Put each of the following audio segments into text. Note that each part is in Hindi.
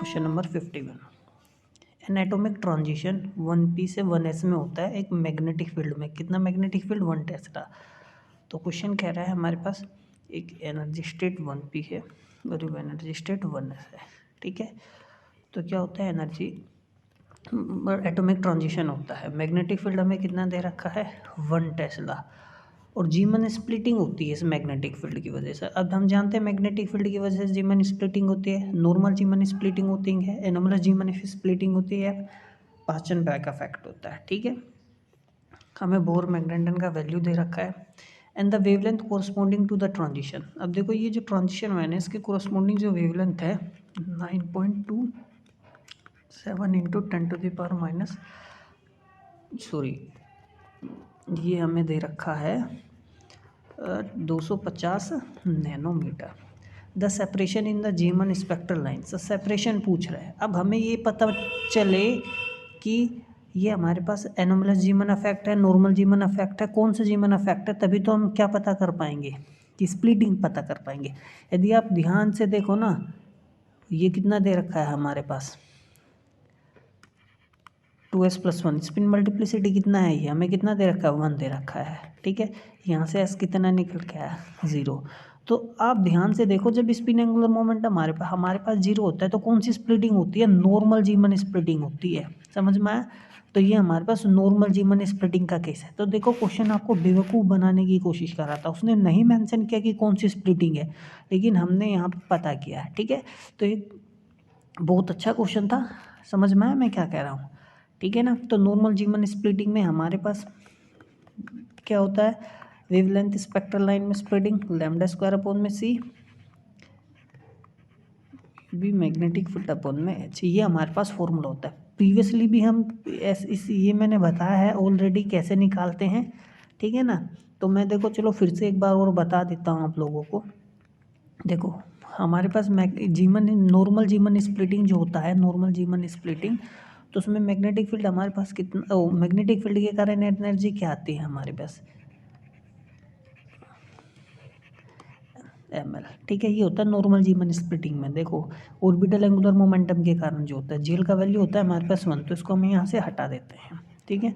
Question number 51। N atomic transition 1p से 1s में होता है एक मैग्नेटिक फील्ड में। कितना मैग्नेटिक फील्ड? 1 टेस्ला। तो क्वेश्चन कह रहा है हमारे पास एक एनर्जी स्टेट 1p है और एक एनर्जी स्टेट 1s है। ठीक है, तो क्या होता है एनर्जी एटॉमिक ट्रांजिशन होता है। मैग्नेटिक फील्ड हमें कितना दे रखा है? 1 टेस्ला। और जीमन स्प्लिटिंग होती है इस मैग्नेटिक फील्ड की वजह से। अब हम जानते हैं मैग्नेटिक फील्ड की वजह से जीमन स्प्लिटिंग होती है। नॉर्मल जीमन स्प्लिटिंग होती है, एनोमलस जीमन स्प्लिटिंग होती है, पास्चन बैक इफेक्ट होता है। ठीक है, हमें बोर मैग्नेटन का वैल्यू दे रखा है and the wavelength corresponding to the transition. अब देखो ये जो ट्रांजिशन हुआ है ना, इसके कोरस्पॉन्डिंग जो वेवलेंथ है 9.27 इंटू 10⁻⁻, ये हमें दे रखा है 250 nanometre. The separation in the Zeeman spectral line, separation पूछ रहा है। अब हमें ये पता चले कि ये हमारे पास एनोमलस जीमन अफेक्ट है, नॉर्मल जीमन अफेक्ट है, कौन सा जीमन अफेक्ट है, तभी तो हम क्या पता कर पाएंगे कि स्प्लिटिंग पता कर पाएंगे। यदि आप ध्यान से देखो ना, ये कितना दे रखा है हमारे पास 2s+1। स्पिन मल्टीप्लिसिटी कितना है? ये हमें कितना दे रखा है? 1 दे रखा है। ठीक है, यहाँ से s कितना निकल के आया? 0। तो आप ध्यान से देखो, जब स्पिन एंगुलर मोमेंट हमारे पास 0 होता है तो कौन सी स्प्लिटिंग होती है? नॉर्मल जीमन स्प्लिटिंग होती है। समझ में आया? तो ये हमारे पास नॉर्मल जीमन स्प्लिटिंग का केस है। तो देखो क्वेश्चन आपको बेवकूफ़ बनाने की कोशिश कर रहा था, उसने नहीं मेंशन किया कि कौन सी स्प्लिटिंग है, लेकिन हमने यहाँ पर पता किया है। ठीक है, तो ये बहुत अच्छा क्वेश्चन था। समझ में आया मैं क्या कह रहा हूँ? ठीक है ना। तो नॉर्मल जीमन स्प्लिटिंग में हमारे पास क्या होता है? वेवलेंथ स्पेक्ट्रल लाइन में स्प्लिटिंग λ² c भी मैग्नेटिक फील्ड अपॉन में h, ये हमारे पास फॉर्मूला होता है। प्रीवियसली भी हम ये मैंने बताया है ऑलरेडी कैसे निकालते हैं। ठीक है ना, तो मैं देखो चलो फिर से एक बार और बता देता हूँ आप लोगों को। देखो हमारे पास नॉर्मल जीमन स्प्लिटिंग जो होता है, नॉर्मल जीमन स्प्लिटिंग, तो उसमें मैग्नेटिक फील्ड हमारे पास कितना, मैग्नेटिक फील्ड के कारण एनर्जी क्या आती है हमारे पास? ml। ठीक है, ये होता है नॉर्मल जीमन स्प्लिटिंग में। देखो ऑर्बिटल एंगुलर मोमेंटम के कारण जो होता है, जेल का वैल्यू होता है हमारे पास 1, तो इसको हम यहाँ से हटा देते हैं। ठीक है,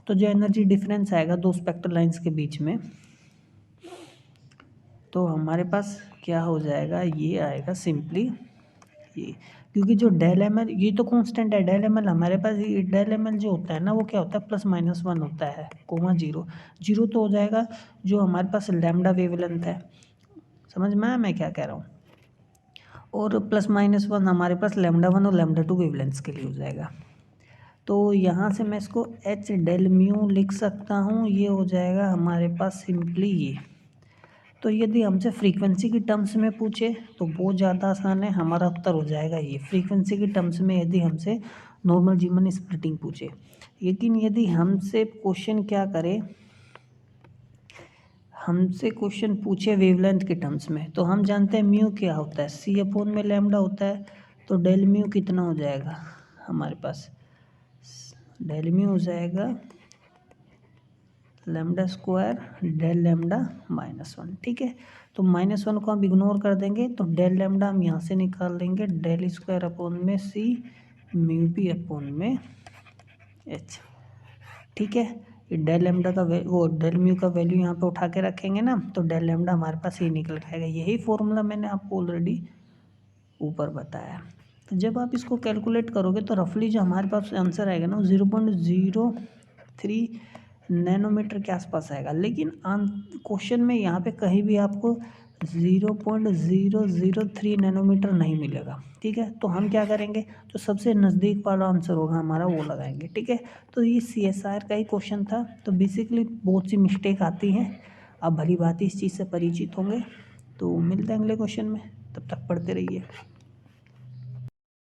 तो जो एनर्जी डिफरेंस आएगा दो स्पेक्ट्रल लाइंस के बीच में, तो हमारे पास क्या हो जाएगा? ये आएगा सिंपली ये, क्योंकि जो डेल एम एल ये तो कांस्टेंट है। डेल एम एल हमारे पास, ये डेल एम एल जो होता है ना, वो क्या होता है? +-1 होता है, (0). 0 तो हो जाएगा जो हमारे पास लैम्डा वेवलेंथ है। समझ में आया मैं क्या कह रहा हूँ? और +-1 हमारे पास λ1 और λ2 वेवलेंथ्स के लिए हो जाएगा। तो यहाँ से मैं इसको h डेल म्यू लिख सकता हूँ। ये हो जाएगा हमारे पास सिंपली ये। तो यदि हमसे फ्रीक्वेंसी की टर्म्स में पूछे तो बहुत ज़्यादा आसान है, हमारा उत्तर हो जाएगा ये। फ्रीक्वेंसी की टर्म्स में यदि हमसे नॉर्मल जीमन स्प्लिटिंग पूछे, लेकिन यदि हमसे क्वेश्चन क्या करे, हमसे क्वेश्चन पूछे वेवलेंथ के टर्म्स में, तो हम जानते हैं म्यू क्या होता है? c/λ होता है। तो डेल म्यू कितना हो जाएगा हमारे पास? डेल म्यू हो जाएगा λ² डेल λ-1। ठीक है, तो -1 को हम इग्नोर कर देंगे, तो डेल लैम्डा हम यहाँ से निकाल देंगे, डेल² c म्यू भी अपॉन में h। ठीक है, ये डेल लैम्डा का वो डेल म्यू का वैल्यू यहाँ पे उठा के रखेंगे ना, तो डेल लैम्डा हमारे पास ये निकल के आएगा। यही फॉर्मूला मैंने आपको ऑलरेडी ऊपर बताया। तो जब आप इसको कैलकुलेट करोगे तो रफली जो हमारे पास आंसर आएगा ना, 0.03 नैनोमीटर के आसपास आएगा। लेकिन क्वेश्चन में यहाँ पे कहीं भी आपको 0.003 नैनोमीटर नहीं मिलेगा। ठीक है, तो हम क्या करेंगे? जो सबसे नज़दीक वाला आंसर होगा हमारा वो लगाएंगे। ठीक है, तो ये CSIR का ही क्वेश्चन था। तो बेसिकली बहुत सी मिस्टेक आती हैं, आप भली भांति इस चीज़ से परिचित होंगे। तो मिलते हैं अगले क्वेश्चन में, तब तक पढ़ते रहिए।